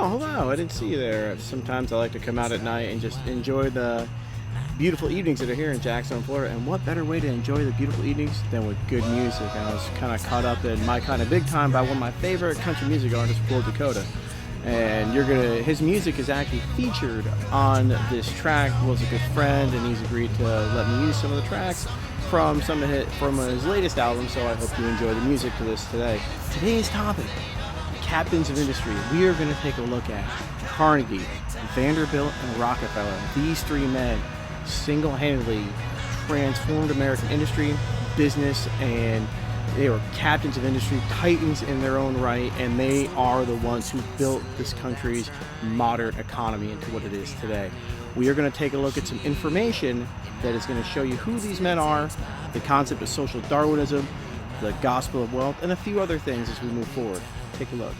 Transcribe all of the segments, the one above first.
Oh, hello. I didn't see you there. Sometimes I like to come out at night and just enjoy the beautiful evenings that are here in Jackson, Florida. And what better way to enjoy the beautiful evenings than with good music? And I was kind of caught up in my kind of big time by one of my favorite country music artists, Will Dakota. And his music is actually featured on this track. Will's a good friend, and he's agreed to let me use some of the tracks from his latest album. So I hope you enjoy the music to this today. Today's topic: captains of industry. We are going to take a look at Carnegie, Vanderbilt, and Rockefeller. These three men single-handedly transformed American industry, business, and they were captains of industry, titans in their own right, and they are the ones who built this country's modern economy into what it is today. We are going to take a look at some information that is going to show you who these men are, the concept of social Darwinism, the gospel of wealth, and a few other things as we move forward. Take a look.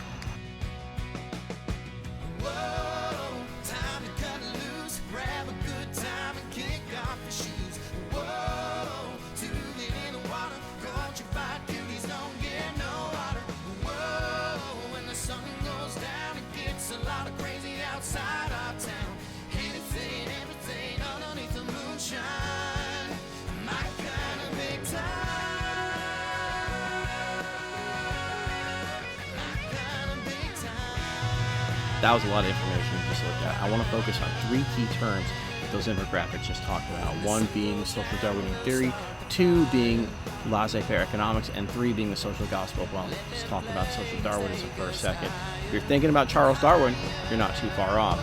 That was a lot of information we just looked at. I want to focus on three key terms that those infographics just talked about. One being social Darwinian theory, two being laissez-faire economics, and three being the social gospel of wealth. Let's talk about social Darwinism for a second. If you're thinking about Charles Darwin, you're not too far off.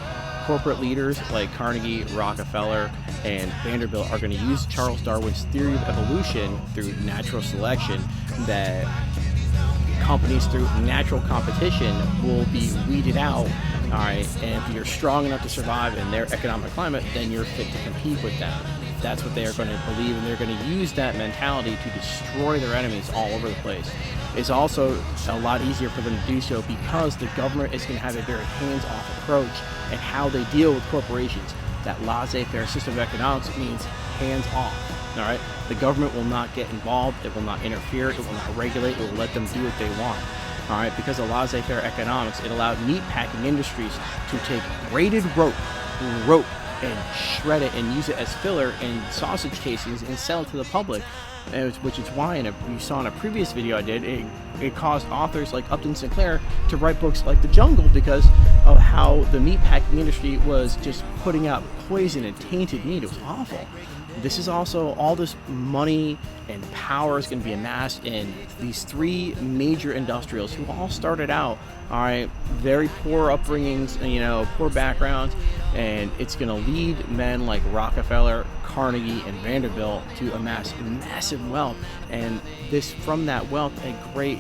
Corporate leaders like Carnegie, Rockefeller, and Vanderbilt are going to use Charles Darwin's theory of evolution through natural selection, that companies through natural competition will be weeded out. All right, and if you're strong enough to survive in their economic climate, then you're fit to compete with them. That's what they are going to believe, and they're going to use that mentality to destroy their enemies all over the place. It's also a lot easier for them to do so because the government is going to have a very hands-off approach in how they deal with corporations. That laissez-faire system of economics means hands-off. All right, the government will not get involved. It will not interfere. It will not regulate. It will let them do what they want. All right, because of laissez-faire economics, it allowed meatpacking industries to take braided rope, and shred it and use it as filler in sausage casings and sell it to the public. Which is why, you saw in a previous video I did, it caused authors like Upton Sinclair to write books like The Jungle because of how the meatpacking industry was just putting out poison and tainted meat. It was awful. This is also, all this money and power is going to be amassed in these three major industrials who all started out, all right, very poor upbringings, poor backgrounds, and it's going to lead men like Rockefeller, Carnegie, and Vanderbilt to amass massive wealth. And from that wealth, a great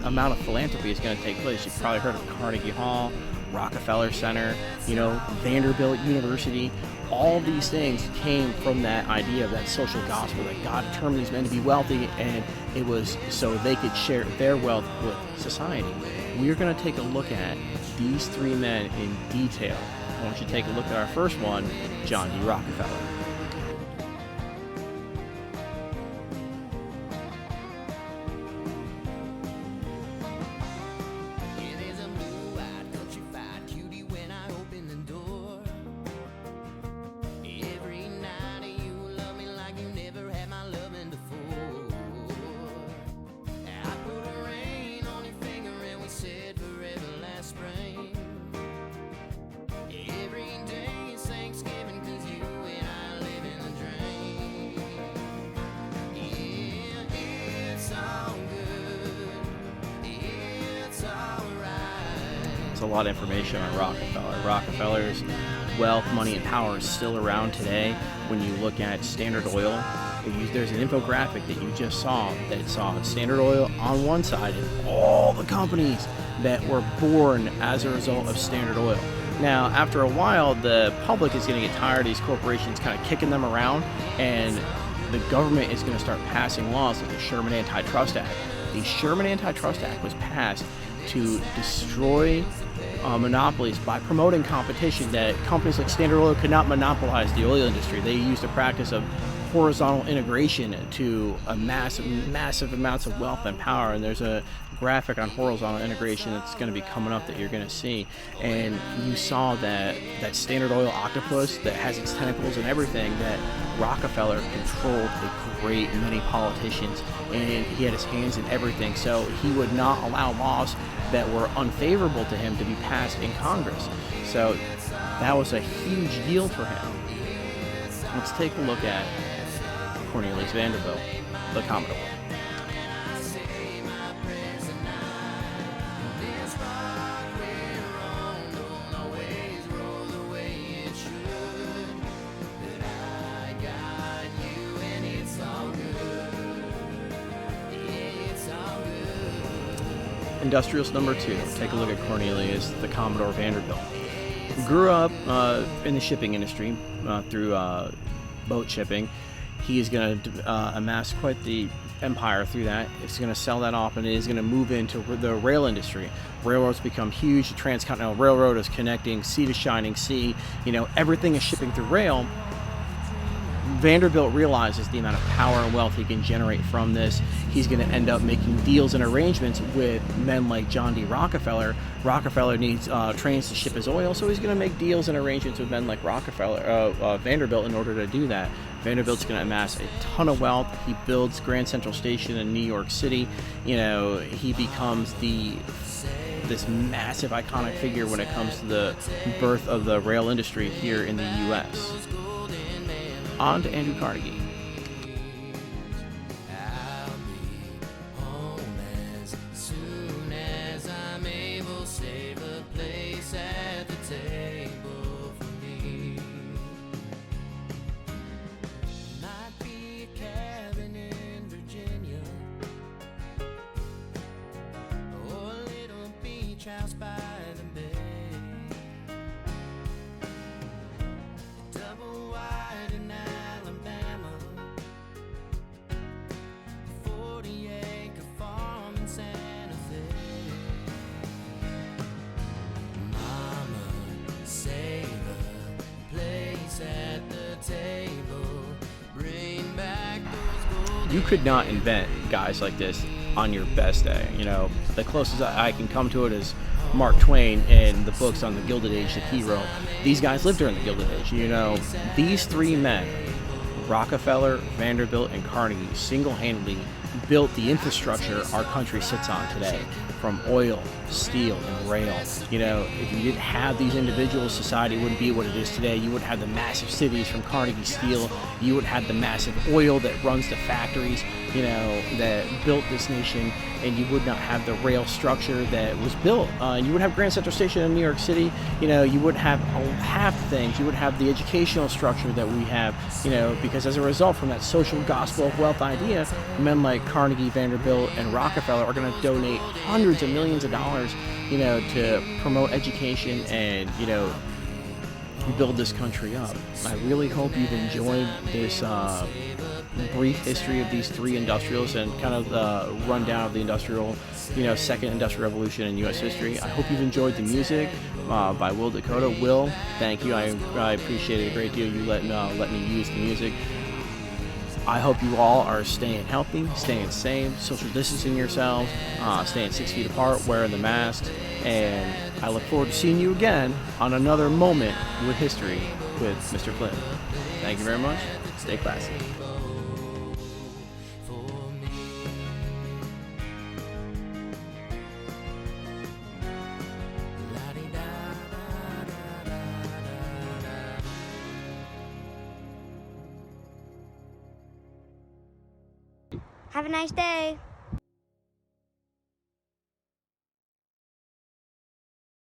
amount of philanthropy is going to take place. You've probably heard of Carnegie Hall, Rockefeller Center, Vanderbilt University. All these things came from that idea of that social gospel, that God determined these men to be wealthy, and it was so they could share their wealth with society. We're going to take a look at these three men in detail. I want you to take a look at our first one, John D. Rockefeller. It's a lot of information on Rockefeller. Rockefeller's wealth, money, and power is still around today. When you look at Standard Oil, there's an infographic that you just saw that saw Standard Oil on one side and all the companies that were born as a result of Standard Oil. Now, after a while, the public is going to get tired of these corporations kind of kicking them around, and the government is going to start passing laws like the Sherman Antitrust Act. The Sherman Antitrust Act was passed to destroy monopolies by promoting competition, that companies like Standard Oil could not monopolize the oil industry. They used a practice of horizontal integration to a massive amounts of wealth and power. And there's a graphic on horizontal integration that's going to be coming up that you're going to see. And you saw that Standard Oil octopus that has its tentacles and everything, that Rockefeller controlled a great many politicians, and he had his hands in everything. So he would not allow laws that were unfavorable to him to be passed in Congress. So that was a huge deal for him. Let's take a look at Cornelius Vanderbilt, the Commodore. Industrialist number 2. Take a look at Cornelius, the Commodore Vanderbilt. Grew up in the shipping industry through boat shipping. He is going to amass quite the empire through that. It's going to sell that off, and it is going to move into the rail industry. Railroads become huge. The Transcontinental Railroad is connecting sea to shining sea. Everything is shipping through rail. Vanderbilt realizes the amount of power and wealth he can generate from this. He's going to end up making deals and arrangements with men like John D. Rockefeller. Rockefeller needs trains to ship his oil, so he's going to make deals and arrangements with men like Vanderbilt in order to do that. Vanderbilt's going to amass a ton of wealth. He builds Grand Central Station in New York City. He becomes this massive iconic figure when it comes to the birth of the rail industry here in the U.S. On to Andrew Carnegie. You could not invent guys like this on your best day. The closest I can come to it is Mark Twain and the books on the Gilded Age that he wrote. These guys lived during the Gilded Age. These three men, Rockefeller, Vanderbilt, and Carnegie, single-handedly built the infrastructure our country sits on today, from oil, steel, and rail. If you didn't have these individuals, society wouldn't be what it is today. You wouldn't have the massive cities from Carnegie Steel. You would have the massive oil that runs the factories, that built this nation, and you would not have the rail structure that was built. You would have Grand Central Station in New York City. You would have half the things. You would have the educational structure that we have, because as a result from that social gospel of wealth idea, men like Carnegie, Vanderbilt, and Rockefeller are going to donate hundreds of millions of dollars, to promote education and, build this country up. I really hope you've enjoyed this brief history of these three industrials and kind of the rundown of the second industrial revolution in U.S. history. I hope you've enjoyed the music by Will Dakota. Will, thank you. I appreciate it a great deal. You let me use the music. I hope you all are staying healthy, staying safe, social distancing yourselves, staying 6 feet apart, wearing the masks, and I look forward to seeing you again on another Moment with History with Mr. Flynn. Thank you very much. Stay classy. Have a nice day.